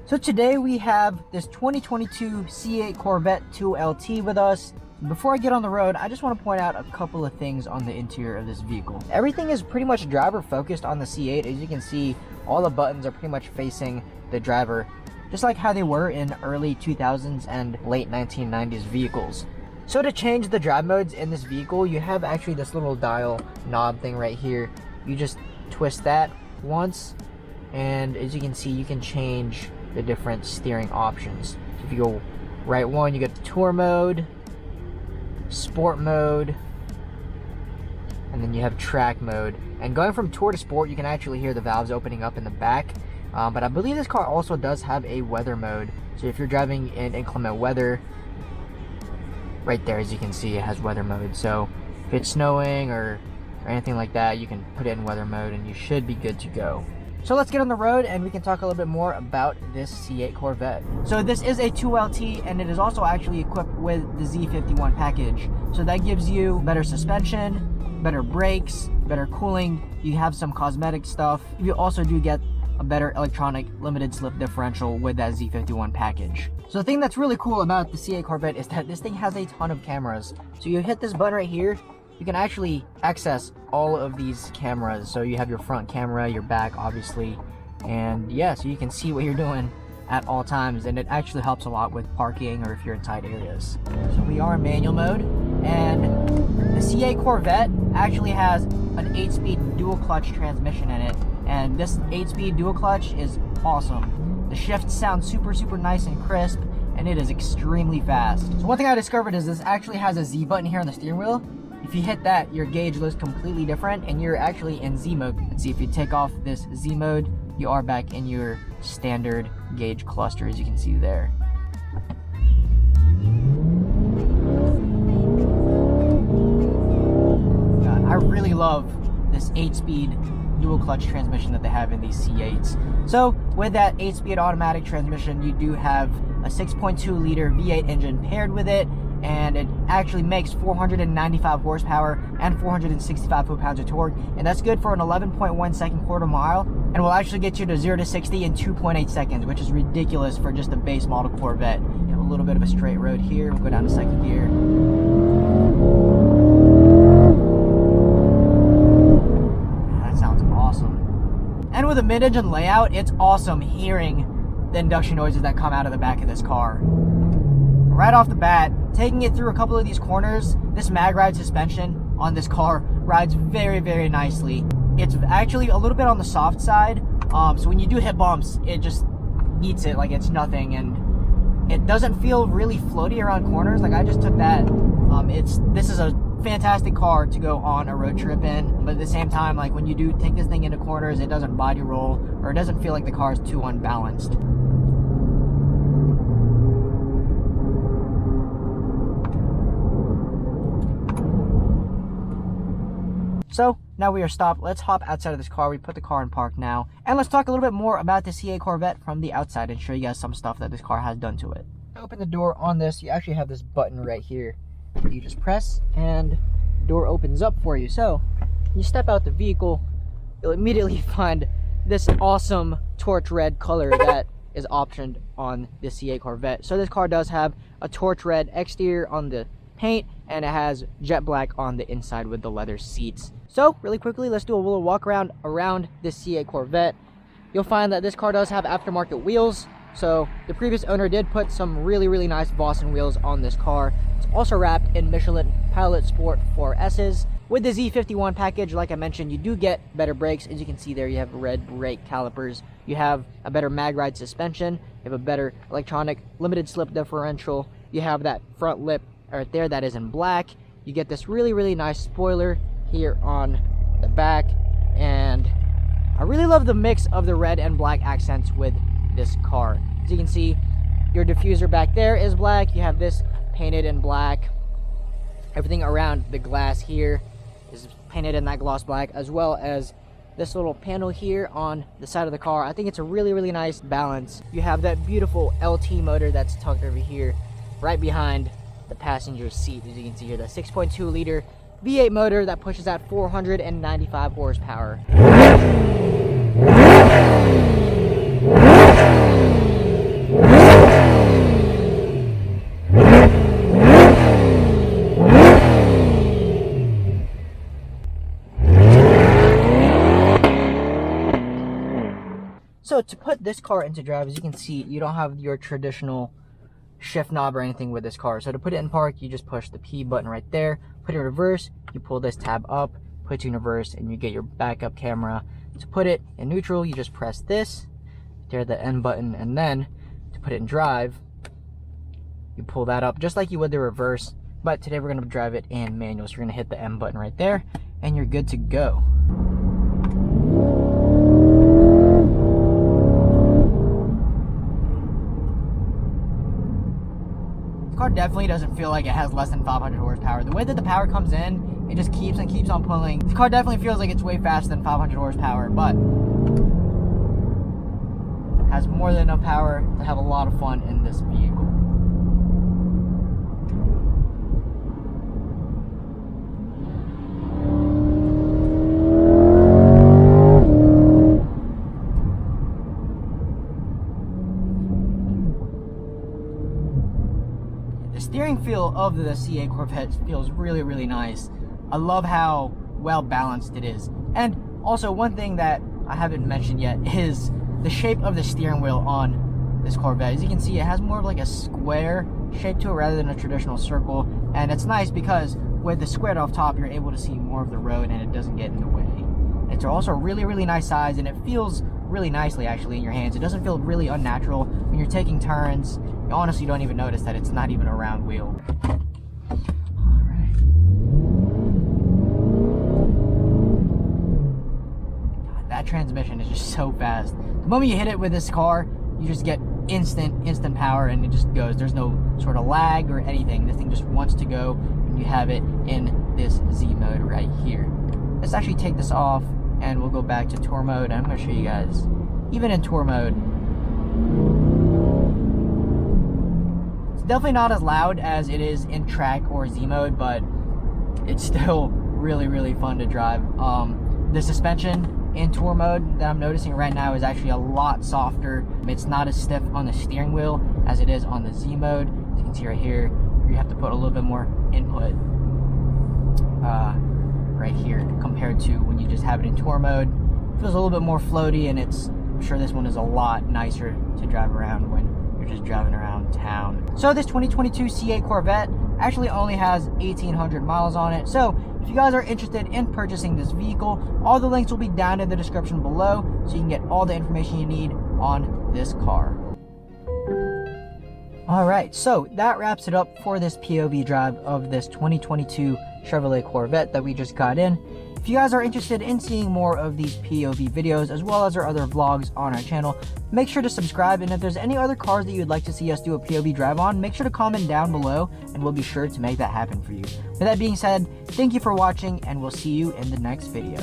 So today we have this 2022 C8 Corvette 2LT with us. Before I get on the road, I just want to point out a couple of things on the interior of this vehicle. Everything is pretty much driver focused on the C8. As you can see, all the buttons are pretty much facing the driver, just like how they were in early 2000s and late 1990s vehicles. So to change the drive modes in this vehicle, you have actually this little dial knob thing right here. You just twist that once, and as you can see, you can change the different steering options. So if you go right one, you get tour mode, sport mode, and then you have track mode. And going from tour to sport, you can actually hear the valves opening up in the back. But I believe this car also does have a weather mode. So if you're driving in inclement weather, right there, as you can see, it has weather mode. So if it's snowing or anything like that, you can put it in weather mode and you should be good to go. So let's get on the road and we can talk a little bit more about this C8 Corvette. So this is a 2LT and it is also actually equipped with the Z51 package. So that gives you better suspension, better brakes, better cooling. You have some cosmetic stuff. You also do get a better electronic limited slip differential with that Z51 package. So the thing that's really cool about the C8 Corvette is that this thing has a ton of cameras. So you hit this button right here, you can actually access all of these cameras. So you have your front camera, your back obviously, and yeah, so you can see what you're doing at all times, and it actually helps a lot with parking or if you're in tight areas. So we are in manual mode, and the C8 Corvette actually has an 8-speed dual clutch transmission in it, and this 8-speed dual clutch is awesome. The shifts sound super nice and crisp, and it is extremely fast. So one thing I discovered is this actually has a Z button here on the steering wheel. If you hit that, your gauge looks completely different and you're actually in Z mode. Let's see, if you take off this Z mode, you are back in your standard gauge cluster, as you can see there. God, I really love this 8-speed dual clutch transmission that they have in these C8s. So with that 8-speed automatic transmission, you do have a 6.2 liter V8 engine paired with it, and it actually makes 495 horsepower and 465 foot-pounds of torque, and that's good for an 11.1 second quarter mile, and will actually get you to 0 to 60 in 2.8 seconds, which is ridiculous for just a base model Corvette. You have a little bit of a straight road here. We'll go down to second gear. That sounds awesome. And with a mid-engine layout, it's awesome hearing the induction noises that come out of the back of this car. Right off the bat, taking it through a couple of these corners, this mag ride suspension on this car rides very nicely. It's actually a little bit on the soft side, so when you do hit bumps, it just eats it like it's nothing, and it doesn't feel really floaty around corners. Like I just took that. This is a fantastic car to go on a road trip in, but at the same time, like when you do take this thing into corners, it doesn't body roll or it doesn't feel like the car is too unbalanced. So now we are stopped. Let's hop outside of this car. We put the car in park now, and let's talk a little bit more about the C8 Corvette from the outside and show you guys some stuff that this car has done to it. To open the door on this, you actually have this button right here that you just press and the door opens up for you. So you step out the vehicle, you'll immediately find this awesome torch red color that is optioned on the C8 Corvette. So this car does have a torch red exterior on the paint, and it has jet black on the inside with the leather seats. So really quickly, let's do a little walk around this C8 Corvette. You'll find that this car does have aftermarket wheels. So the previous owner did put some really nice Boston wheels on this car. It's also wrapped in Michelin Pilot Sport 4S's. With the Z51 package, like I mentioned, you do get better brakes. As you can see there, you have red brake calipers. You have a better mag ride suspension. You have a better electronic limited slip differential. You have that front lip right there that is in black. You get this really nice spoiler here on the back, and I really love the mix of the red and black accents with this car. As you can see, your diffuser back there is black. You have this painted in black. Everything around the glass here is painted in that gloss black, as well as this little panel here on the side of the car. I think it's a really nice balance. You have that beautiful LT motor that's tucked over here right behind the passenger seat. As you can see here, the 6.2 liter V8 motor that pushes out 495 horsepower. So to put this car into drive, as you can see, you don't have your traditional shift knob or anything with this car. So to put it in park, you just push the P button right there, put it in reverse, you pull this tab up, put it in reverse, and you get your backup camera. To put it in neutral, you just press this, there the N button, and then to put it in drive, you pull that up just like you would the reverse, but today we're going to drive it in manual. So you're going to hit the M button right there, and you're good to go. The car definitely doesn't feel like it has less than 500 horsepower. The way that the power comes in, it just keeps and keeps on pulling. The car definitely feels like it's way faster than 500 horsepower, but has more than enough power to have a lot of fun in this vehicle. The steering feel of the C8 Corvette feels really, really nice. I love how well balanced it is. And also, one thing that I haven't mentioned yet is the shape of the steering wheel on this Corvette. As you can see, it has more of like a square shape to it rather than a traditional circle. And it's nice because with the squared off top, you're able to see more of the road and it doesn't get in the way. It's also a really, really nice size, and it feels really nicely actually in your hands. It doesn't feel really unnatural when you're taking turns. You honestly don't even notice that it's not even a round wheel. That transmission is just so fast. The moment you hit it with this car, you just get instant power, and it just goes. There's no sort of lag or anything. This thing just wants to go, and you have it in this Z mode right here. Let's actually take this off, and we'll go back to tour mode, and I'm going to show you guys. Even in tour mode, it's definitely not as loud as it is in track or Z mode, but it's still really, really fun to drive. The suspension in tour mode that I'm noticing right now is actually a lot softer. It's not as stiff on the steering wheel as it is on the Z mode. As you can see right here, you have to put a little bit more input right here compared to when you just have it in tour mode. It feels a little bit more floaty, and I'm sure this one is a lot nicer to drive around when you're just driving around town. So this 2022 C8 Corvette actually only has 1,800 miles on it. So if you guys are interested in purchasing this vehicle, all the links will be down in the description below, so you can get all the information you need on this car. Alright, so that wraps it up for this POV drive of this 2022 Chevrolet Corvette that we just got in. If you guys are interested in seeing more of these POV videos as well as our other vlogs on our channel, make sure to subscribe, and if there's any other cars that you'd like to see us do a POV drive on, make sure to comment down below and we'll be sure to make that happen for you. With that being said, thank you for watching, and we'll see you in the next video.